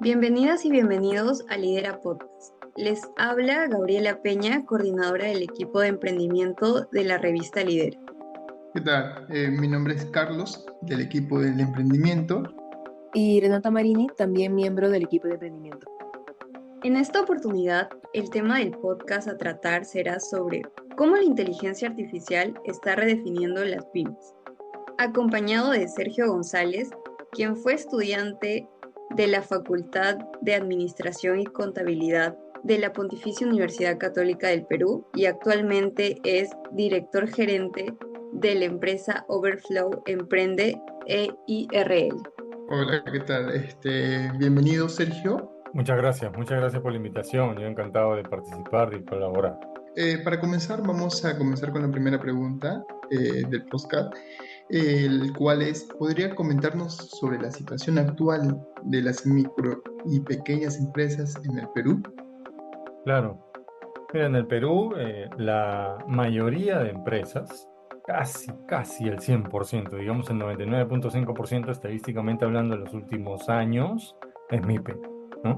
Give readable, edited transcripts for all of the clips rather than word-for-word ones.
Bienvenidas y bienvenidos a Lidera Podcast. Les habla Gabriela Peña, coordinadora del equipo de emprendimiento de la revista Lidera. ¿Qué tal? Mi nombre es Carlos, del equipo del emprendimiento. Y Renata Marini, también miembro del equipo de emprendimiento. En esta oportunidad, el tema del podcast a tratar será sobre cómo la inteligencia artificial está redefiniendo las pymes, acompañado de Sergio González, quien fue estudiante de la Facultad de Administración y Contabilidad de la Pontificia Universidad Católica del Perú y actualmente es director gerente de la empresa Overflow Emprende EIRL. Hola, ¿qué tal? Bienvenido, Sergio. Muchas gracias por la invitación. Yo encantado de participar y colaborar. Para comenzar, vamos a comenzar con la primera pregunta del podcast, el cual es, ¿podría comentarnos sobre la situación actual de las micro y pequeñas empresas en el Perú? Claro, mira, en el Perú la mayoría de empresas, casi el 100%, digamos el 99.5% estadísticamente hablando de los últimos años, es MIPE, ¿no?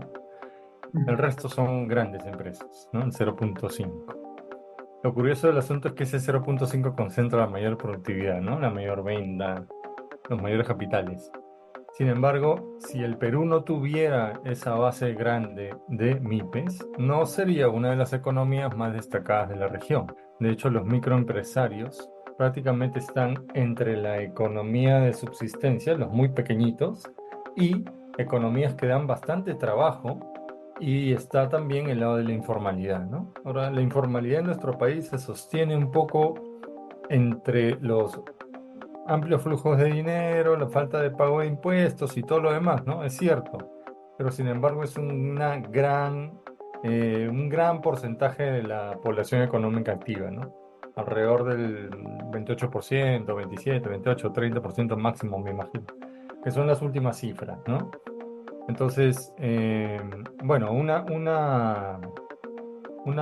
El resto son grandes empresas, ¿no? El 0.5. Lo curioso del asunto es que ese 0.5 concentra la mayor productividad, ¿no? La mayor venta, los mayores capitales. Sin embargo, si el Perú no tuviera esa base grande de MIPES, no sería una de las economías más destacadas de la región. De hecho, los microempresarios prácticamente están entre la economía de subsistencia, los muy pequeñitos, y economías que dan bastante trabajo, y está también el lado de la informalidad, ¿no? Ahora, la informalidad en nuestro país se sostiene un poco entre los amplios flujos de dinero, la falta de pago de impuestos y todo lo demás, ¿no? Es cierto, pero sin embargo es un gran porcentaje de la población económica activa, ¿no? Alrededor del 28%, 27, 28, 30% máximo, me imagino, que son las últimas cifras, ¿no? Entonces, bueno, una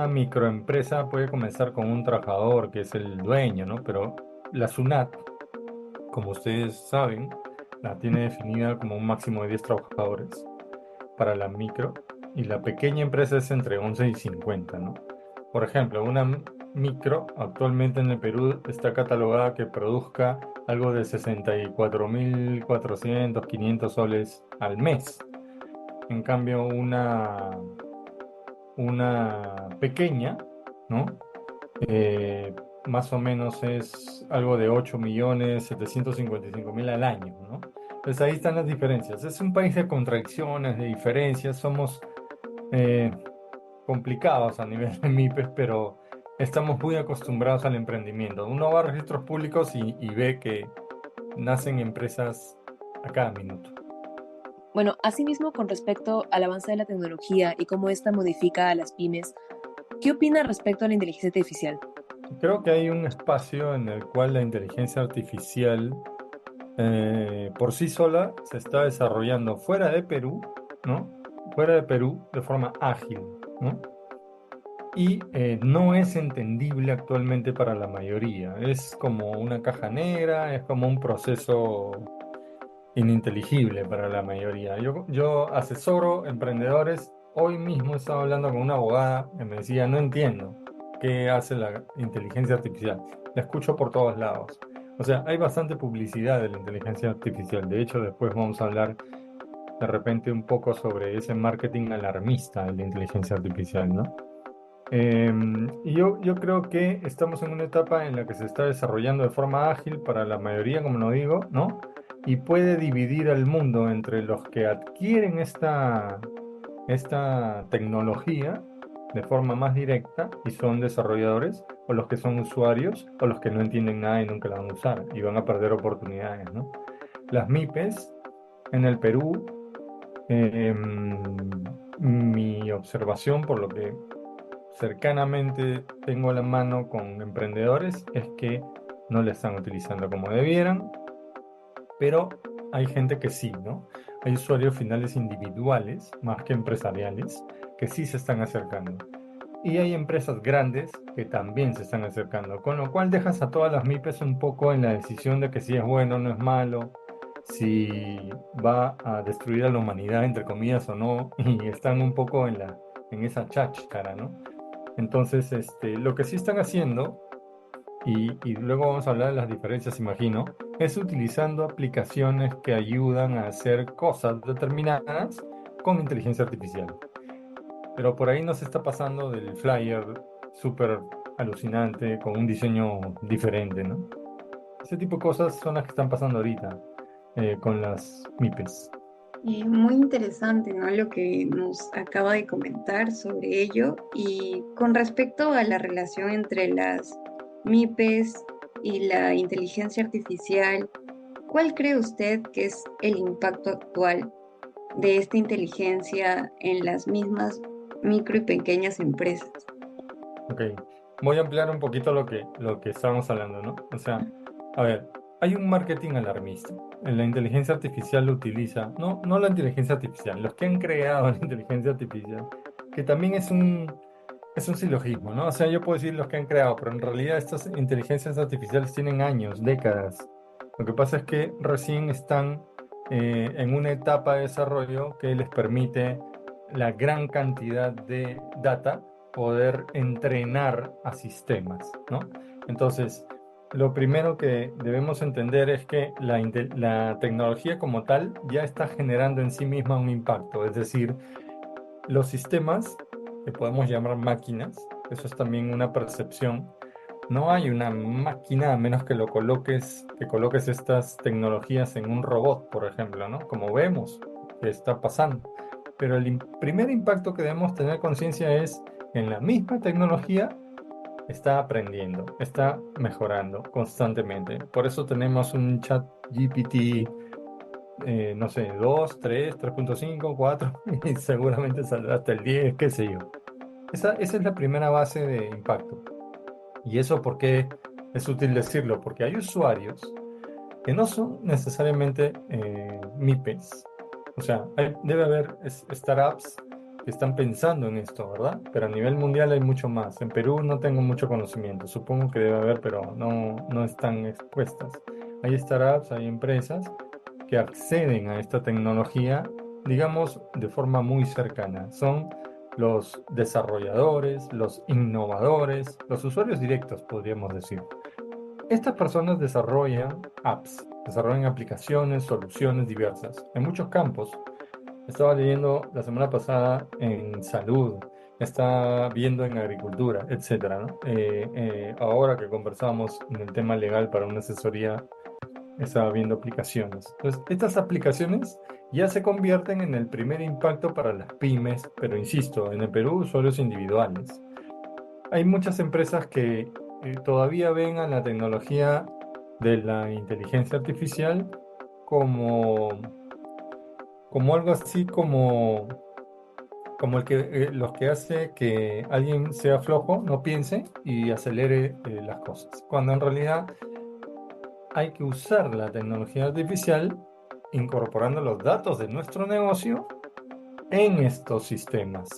microempresa puede comenzar con un trabajador que es el dueño, ¿no? Pero la SUNAT, como ustedes saben, la tiene definida como un máximo de 10 trabajadores para la micro, y la pequeña empresa es entre 11 y 50, ¿no? Por ejemplo, una micro actualmente en el Perú está catalogada que produzca algo de 64.400, 500 soles al mes. En cambio, una pequeña, ¿no? Eh, Más o menos es algo de 8.755.000 al año, ¿no? Entonces ahí están las diferencias. Es un país de contradicciones, de diferencias. Somos eh, complicados a nivel de MIPES, pero estamos muy acostumbrados al emprendimiento. Uno va a registros públicos y ve que nacen empresas a cada minuto. Bueno, asimismo, con respecto al avance de la tecnología y cómo esta modifica a las pymes, ¿qué opina respecto a la inteligencia artificial? Creo que hay un espacio en el cual la inteligencia artificial por sí sola se está desarrollando fuera de Perú, ¿no? Fuera de Perú de forma ágil, ¿no? Y no es entendible actualmente para la mayoría. Es como una caja negra, es como un proceso ininteligible para la mayoría. Yo asesoro emprendedores. Hoy mismo estaba hablando con una abogada que me decía, no entiendo qué hace la inteligencia artificial. La escucho por todos lados. O sea, hay bastante publicidad de la inteligencia artificial. De hecho, después vamos a hablar de repente un poco sobre ese marketing alarmista de la inteligencia artificial, ¿no? Y yo creo que estamos en una etapa en la que se está desarrollando de forma ágil para la mayoría, como lo digo, ¿no? Y puede dividir al mundo entre los que adquieren esta tecnología de forma más directa y son desarrolladores, o los que son usuarios, o los que no entienden nada y nunca la van a usar y van a perder oportunidades, ¿no? Las MIPES en el Perú, mi observación, por lo que cercanamente tengo la mano con emprendedores, es que no la están utilizando como debieran, pero hay gente que sí, ¿no? Hay usuarios finales individuales, más que empresariales, que sí se están acercando. Y hay empresas grandes que también se están acercando, con lo cual dejas a todas las MIPES un poco en la decisión de que si es bueno o no es malo, si va a destruir a la humanidad, entre comillas, o no, y están un poco en esa cháchara, ¿no? Entonces, lo que sí están haciendo, y luego vamos a hablar de las diferencias, imagino, es utilizando aplicaciones que ayudan a hacer cosas determinadas con inteligencia artificial. Pero por ahí nos está pasando del flyer súper alucinante, con un diseño diferente, ¿no? Ese tipo de cosas son las que están pasando ahorita con las MIPES. Muy interesante, ¿no? Lo que nos acaba de comentar sobre ello. Y con respecto a la relación entre las MIPES y la inteligencia artificial, ¿cuál cree usted que es el impacto actual de esta inteligencia en las mismas micro y pequeñas empresas? Ok, voy a ampliar un poquito lo que estábamos hablando, ¿no? O sea, a ver, hay un marketing alarmista. La inteligencia artificial lo utiliza, no la inteligencia artificial, los que han creado la inteligencia artificial, que también es un silogismo, ¿no? O sea, yo puedo decir los que han creado, pero en realidad estas inteligencias artificiales tienen años, décadas. Lo que pasa es que recién están en una etapa de desarrollo que les permite la gran cantidad de data poder entrenar a sistemas, ¿no? Entonces, lo primero que debemos entender es que la tecnología como tal ya está generando en sí misma un impacto, es decir, los sistemas que podemos llamar máquinas, eso es también una percepción. No hay una máquina a menos que coloques estas tecnologías en un robot, por ejemplo, ¿no? Como vemos que está pasando. Pero el primer impacto que debemos tener conciencia es en la misma tecnología está aprendiendo, está mejorando constantemente. Por eso tenemos un chat GPT, no sé, 2, 3, 3.5, 4, y seguramente saldrá hasta el 10, qué sé yo. Esa es la primera base de impacto. ¿Y eso por qué es útil decirlo? Porque hay usuarios que no son necesariamente MIPES. O sea, debe haber startups que están pensando en esto, ¿verdad? Pero a nivel mundial hay mucho más. En Perú no tengo mucho conocimiento. Supongo que debe haber, pero no están expuestas. Hay startups, hay empresas que acceden a esta tecnología, digamos, de forma muy cercana. Son los desarrolladores, los innovadores, los usuarios directos, podríamos decir. Estas personas desarrollan apps, desarrollan aplicaciones, soluciones diversas en muchos campos. Estaba leyendo la semana pasada en salud, estaba viendo en agricultura, etcétera, ¿no? Ahora que conversamos en el tema legal para una asesoría, estaba viendo aplicaciones. Entonces, estas aplicaciones ya se convierten en el primer impacto para las pymes, pero insisto, en el Perú, usuarios individuales. Hay muchas empresas que todavía ven a la tecnología de la inteligencia artificial como, como algo así como los que hace que alguien sea flojo, no piense y acelere las cosas. Cuando en realidad hay que usar la tecnología artificial incorporando los datos de nuestro negocio en estos sistemas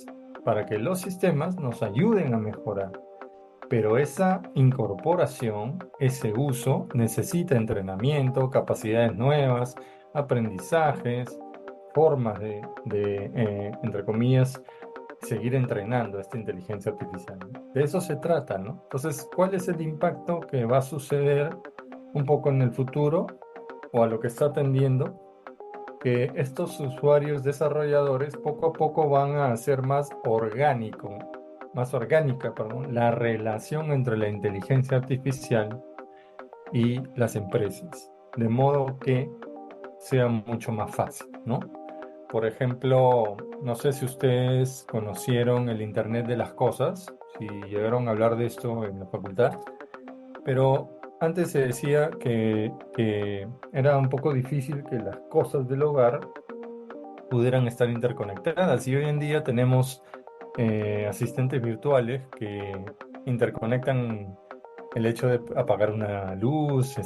para que los sistemas nos ayuden a mejorar. Pero esa incorporación, ese uso, necesita entrenamiento, capacidades nuevas, aprendizajes, formas entre comillas, seguir entrenando esta inteligencia artificial, ¿no? De eso se trata, ¿no? Entonces, ¿cuál es el impacto que va a suceder un poco en el futuro o a lo que está tendiendo? Que estos usuarios desarrolladores poco a poco van a hacer más orgánica, perdón, la relación entre la inteligencia artificial y las empresas, de modo que sea mucho más fácil, ¿no? Por ejemplo, no sé si ustedes conocieron el Internet de las cosas, si llegaron a hablar de esto en la facultad, pero antes se decía que era un poco difícil que las cosas del hogar pudieran estar interconectadas. Y hoy en día tenemos asistentes virtuales que interconectan el hecho de apagar una luz,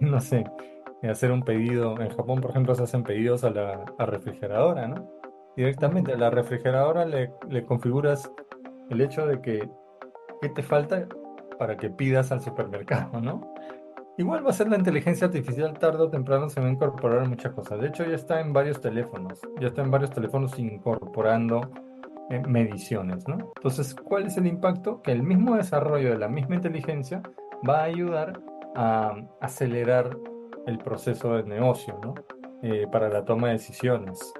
no sé, hacer un pedido. En Japón, por ejemplo, se hacen pedidos a la refrigeradora, ¿no? Directamente a la refrigeradora le configuras el hecho de que qué te falta para que pidas al supermercado, ¿no? Igual va a ser la inteligencia artificial tarde o temprano se va a incorporar en muchas cosas. De hecho, ya está en varios teléfonos incorporando mediciones, ¿no? Entonces, ¿cuál es el impacto? Que el mismo desarrollo de la misma inteligencia va a ayudar a acelerar el proceso de negocio, ¿no? Para la toma de decisiones,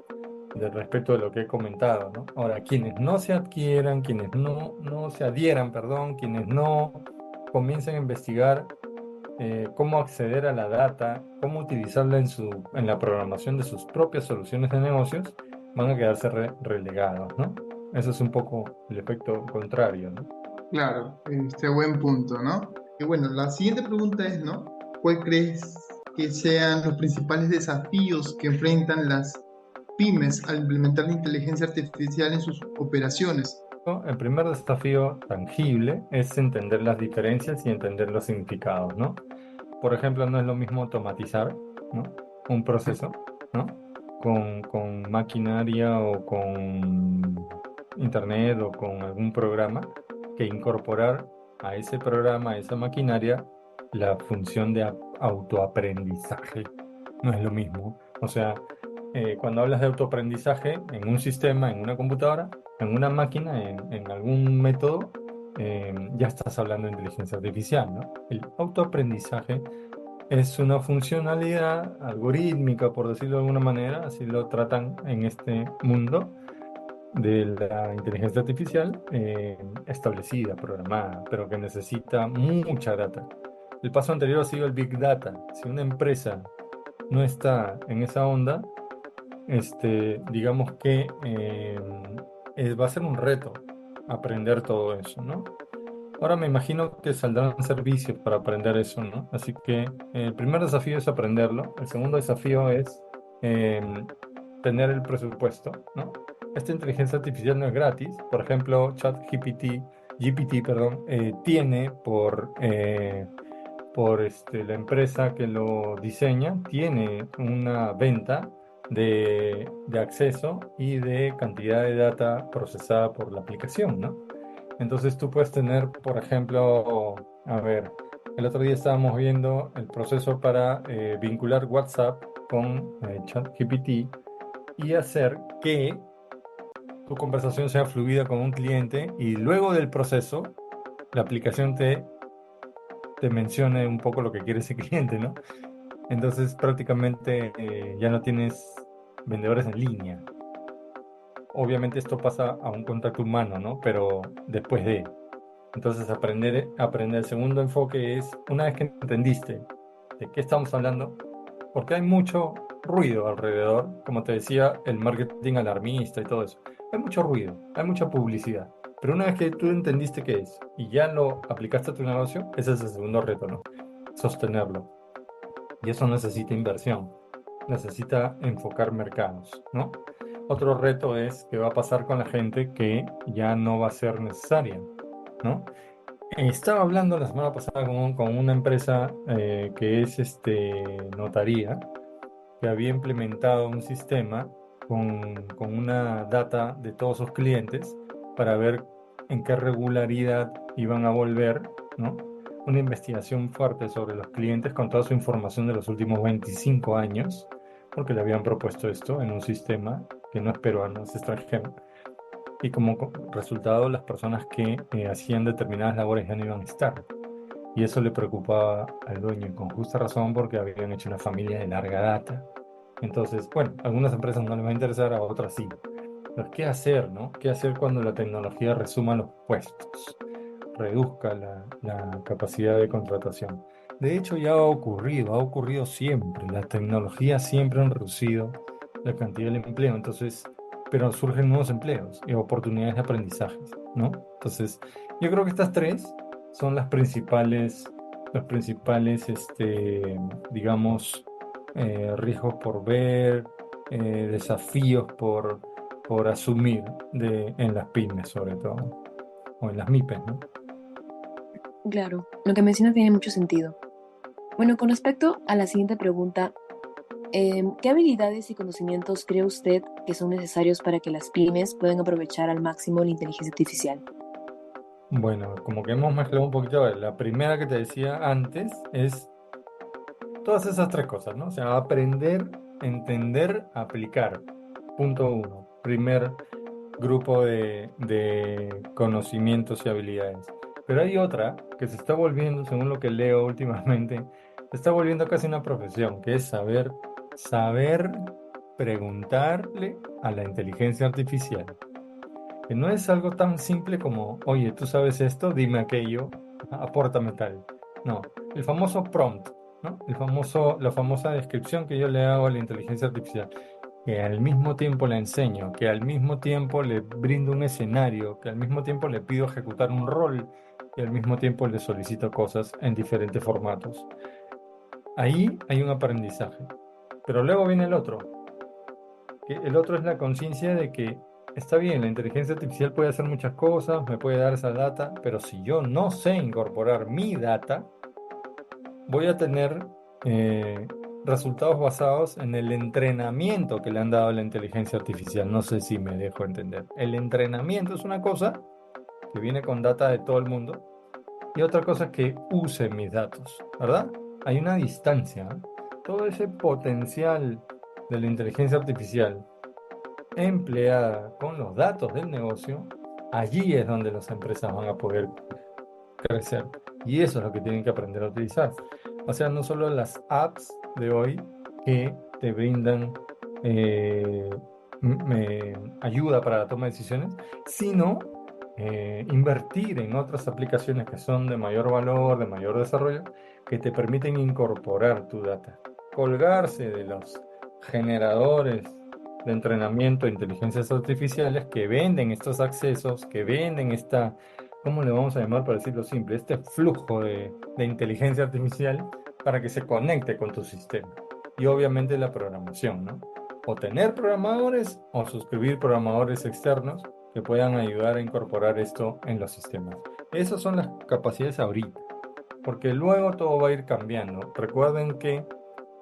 de respecto de lo que he comentado, ¿no? Ahora, quienes no se adquieran, no se adhieran, perdón, quienes no comiencen a investigar cómo acceder a la data, cómo utilizarla en la programación de sus propias soluciones de negocios, van a quedarse relegados, ¿no? Eso es un poco el efecto contrario, ¿no? Claro, buen punto, ¿no? Y bueno, la siguiente pregunta es, ¿no? ¿Cuál crees que sean los principales desafíos que enfrentan las pymes al implementar la inteligencia artificial en sus operaciones? El primer desafío tangible es entender las diferencias y entender los significados, ¿no? Por ejemplo, no es lo mismo automatizar, ¿no? Un proceso, ¿no? Con maquinaria o con internet o con algún programa que incorporar a ese programa, a esa maquinaria, la función de autoaprendizaje. No es lo mismo. O sea, cuando hablas de autoaprendizaje en un sistema, en una computadora, en una máquina, en algún método, ya estás hablando de inteligencia artificial, ¿no? El autoaprendizaje es una funcionalidad algorítmica, por decirlo de alguna manera, así lo tratan en este mundo de la inteligencia artificial, establecida, programada, pero que necesita mucha data. El paso anterior ha sido el Big Data. Si una empresa no está en esa onda, digamos que va a ser un reto aprender todo eso, ¿no? Ahora me imagino que saldrán servicios para aprender eso, ¿no? Así que el primer desafío es aprenderlo. El segundo desafío es em, tener el presupuesto, ¿no? Esta inteligencia artificial no es gratis. Por ejemplo, GPT, perdón, tiene por la empresa que lo diseña, tiene una venta de acceso y de cantidad de data procesada por la aplicación, ¿no? Entonces tú puedes tener, por ejemplo, a ver, el otro día estábamos viendo el proceso para vincular WhatsApp con ChatGPT y hacer que tu conversación sea fluida con un cliente y luego del proceso la aplicación te mencione un poco lo que quiere ese cliente, ¿no? Entonces prácticamente ya no tienes vendedores en línea. Obviamente esto pasa a un contacto humano, ¿no? Pero después de... Entonces aprender el segundo enfoque es, una vez que entendiste de qué estamos hablando, porque hay mucho ruido alrededor, como te decía, el marketing alarmista y todo eso. Hay mucho ruido, hay mucha publicidad. Pero una vez que tú entendiste qué es y ya lo aplicaste a tu negocio, ese es el segundo reto, ¿no? Sostenerlo. Y eso necesita inversión, necesita enfocar mercados, ¿no? Otro reto es qué va a pasar con la gente que ya no va a ser necesaria, ¿no? Estaba hablando la semana pasada con una empresa que es notaría, que había implementado un sistema con una data de todos sus clientes para ver en qué regularidad iban a volver, ¿no? Una investigación fuerte sobre los clientes con toda su información de los últimos 25 años, porque le habían propuesto esto en un sistema que no es peruano, es extranjero. Y como resultado, las personas que hacían determinadas labores ya no iban a estar. Y eso le preocupaba al dueño, y con justa razón, porque habían hecho una familia de larga data. Entonces, bueno, a algunas empresas no les va a interesar, a otras sí. Pero ¿qué hacer, no? ¿Qué hacer cuando la tecnología resuma los puestos, reduzca la capacidad de contratación? De hecho, ya ha ocurrido siempre. La tecnología siempre han reducido la cantidad de empleo. Entonces, pero surgen nuevos empleos y oportunidades de aprendizaje, ¿no? Entonces, yo creo que estas tres son los principales, digamos, riesgos por ver, desafíos por asumir en las pymes sobre todo, o en las MIPES, ¿no? Claro, lo que menciona tiene mucho sentido. Bueno, con respecto a la siguiente pregunta, ¿qué habilidades y conocimientos cree usted que son necesarios para que las pymes puedan aprovechar al máximo la inteligencia artificial? Bueno, como que hemos mezclado un poquito, a ver, la primera que te decía antes es Todas esas tres cosas, ¿no? O sea, aprender, entender, aplicar. Punto uno. Primer grupo de conocimientos y habilidades. Pero hay otra que se está volviendo, según lo que leo últimamente, se está volviendo casi una profesión, que es saber preguntarle a la inteligencia artificial. Que no es algo tan simple como, oye, tú sabes esto, dime aquello, apórtame tal. No, el famoso prompt, ¿no? La famosa descripción que yo le hago a la inteligencia artificial, que al mismo tiempo le enseño, que al mismo tiempo le brindo un escenario, que al mismo tiempo le pido ejecutar un rol y al mismo tiempo le solicito cosas en diferentes formatos. Ahí hay un aprendizaje. Pero luego viene el otro, que el otro es la conciencia de que está bien, la inteligencia artificial puede hacer muchas cosas, me puede dar esa data, pero si yo no sé incorporar mi data, voy a tener eh, resultados basados en el entrenamiento que le han dado a la inteligencia artificial. No sé si me dejo entender. El entrenamiento es una cosa que viene con data de todo el mundo y otra cosa es que use mis datos, ¿verdad? Hay una distancia, ¿eh? Todo ese potencial de la inteligencia artificial empleada con los datos del negocio, allí es donde las empresas van a poder crecer. Y eso es lo que tienen que aprender a utilizar. O sea, no solo las apps de hoy que te brindan eh, ayuda para la toma de decisiones, sino invertir en otras aplicaciones que son de mayor valor, de mayor desarrollo, que te permiten incorporar tu data, colgarse de los generadores de entrenamiento de inteligencias artificiales que venden estos accesos, que venden esta, ¿cómo le vamos a llamar para decirlo simple? Este flujo de inteligencia artificial para que se conecte con tu sistema. Y obviamente la programación, ¿no? O tener programadores o suscribir programadores externos que puedan ayudar a incorporar esto en los sistemas. Esas son las capacidades ahorita, porque luego todo va a ir cambiando. Recuerden que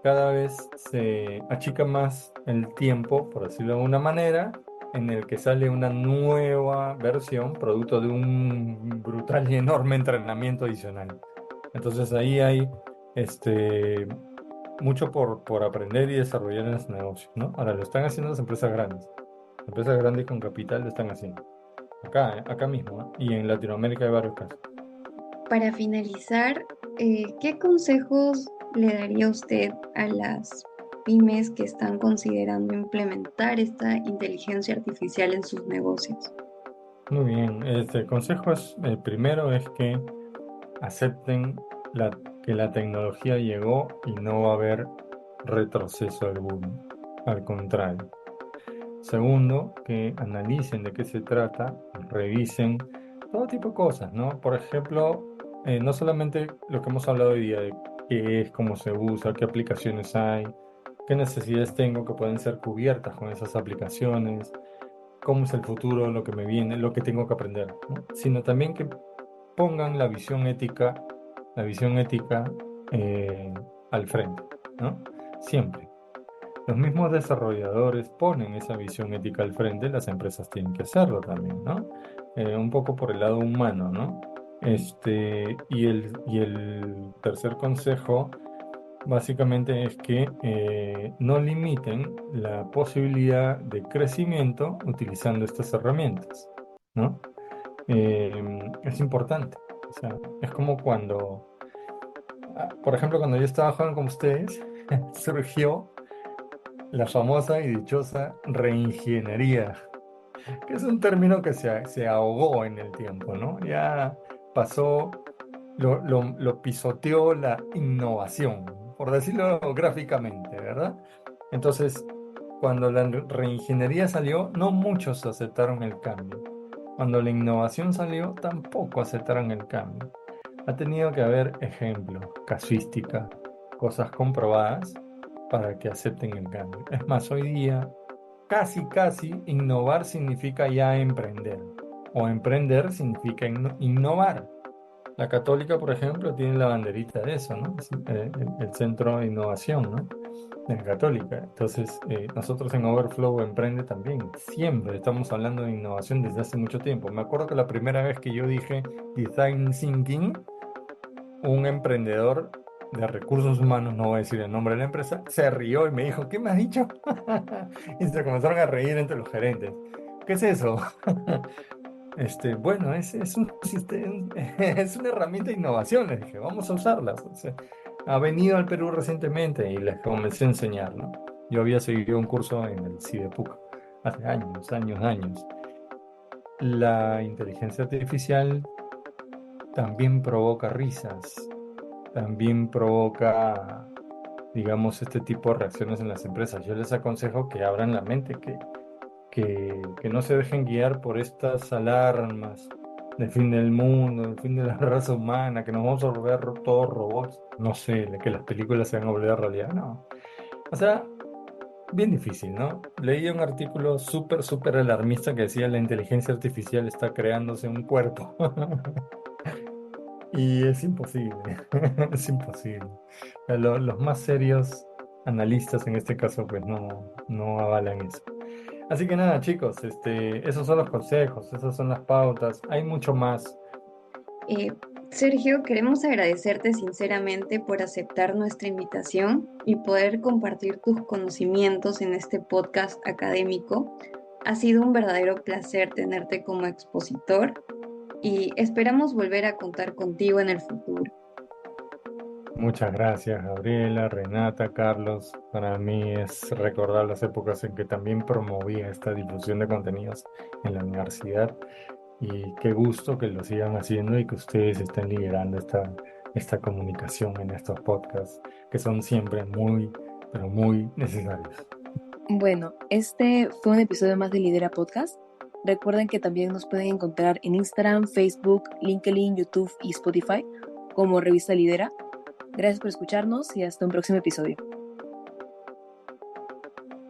cada vez se achica más el tiempo, por decirlo de alguna manera, en el que sale una nueva versión, producto de un brutal y enorme entrenamiento adicional. Entonces ahí hay este, mucho por aprender y desarrollar en los negocios, ¿no? Ahora lo están haciendo las empresas grandes. Empresas grandes con capital lo están haciendo. Acá mismo, ¿no? Y en Latinoamérica hay varios casos. Para finalizar, ¿qué consejos le daría usted a las pymes que están considerando implementar esta inteligencia artificial en sus negocios? Muy bien, este consejo es, el primero es que acepten que la tecnología llegó y no va a haber retroceso alguno, al contrario. Segundo, que analicen de qué se trata, revisen todo tipo de cosas, ¿no? Por ejemplo, no solamente lo que hemos hablado hoy día de qué es, cómo se usa, qué aplicaciones hay, qué necesidades tengo que pueden ser cubiertas con esas aplicaciones, cómo es el futuro, lo que me viene, lo que tengo que aprender, ¿no? Sino también que pongan la visión ética eh, al frente, ¿no? Siempre. Los mismos desarrolladores ponen esa visión ética al frente, las empresas tienen que hacerlo también, ¿no? Un poco por el lado humano, ¿no? Y el tercer consejo básicamente es que no limiten la posibilidad de crecimiento utilizando estas herramientas, ¿no? Es importante. O sea, es como cuando, por ejemplo, cuando yo estaba jugando con ustedes, surgió la famosa y dichosa reingeniería, que es un término que se ahogó en el tiempo, ¿no? Ya pasó, lo pisoteó la innovación, por decirlo gráficamente, ¿verdad? Entonces, cuando la reingeniería salió, no muchos aceptaron el cambio. Cuando la innovación salió, tampoco aceptaron el cambio. Ha tenido que haber ejemplos, casuística, cosas comprobadas para que acepten el cambio. Es más, hoy día casi innovar significa ya emprender o emprender significa innovar. La Católica, por ejemplo, tiene la banderita de eso, ¿no? Es, el centro de innovación, ¿no? De la Católica. Entonces, nosotros en Overflow Emprende también, siempre estamos hablando de innovación desde hace mucho tiempo. Me acuerdo que la primera vez que yo dije Design Thinking, un emprendedor de recursos humanos, no voy a decir el nombre de la empresa, se rió y me dijo, ¿qué me has dicho? Y se comenzaron a reír entre los gerentes. ¿Qué es eso? Bueno, es un sistema, es una herramienta de innovación, les dije, vamos a usarla. O sea, ha venido al Perú recientemente y les comencé a enseñar, ¿no? Yo había seguido un curso en el CIDEPUC hace años. La inteligencia artificial también provoca risas, también provoca, digamos, este tipo de reacciones en las empresas. Yo les aconsejo que abran la mente, que no se dejen guiar por estas alarmas del fin del mundo, del fin de la raza humana, que nos vamos a volver todos robots. No sé, de que las películas se van a volver realidad, no. O sea, bien difícil, ¿no? Leí un artículo súper alarmista que decía la inteligencia artificial está creándose un cuerpo. Y es imposible, es imposible. O sea, los más serios analistas en este caso pues no avalan eso. Así que nada, chicos, esos son los consejos, esas son las pautas. Hay mucho más. Eh, Sergio, queremos agradecerte sinceramente por aceptar nuestra invitación y poder compartir tus conocimientos en este podcast académico. Ha sido un verdadero placer tenerte como expositor y esperamos volver a contar contigo en el futuro. Muchas gracias, Gabriela, Renata, Carlos. Para mí es recordar las épocas en que también promovía esta difusión de contenidos en la universidad. Y qué gusto que lo sigan haciendo y que ustedes estén liderando esta comunicación en estos podcasts que son siempre muy, pero muy necesarios. Bueno, este fue un episodio más de Lidera Podcast. Recuerden que también nos pueden encontrar en Instagram, Facebook, LinkedIn, YouTube y Spotify como Revista Lidera. Gracias por escucharnos y hasta un próximo episodio.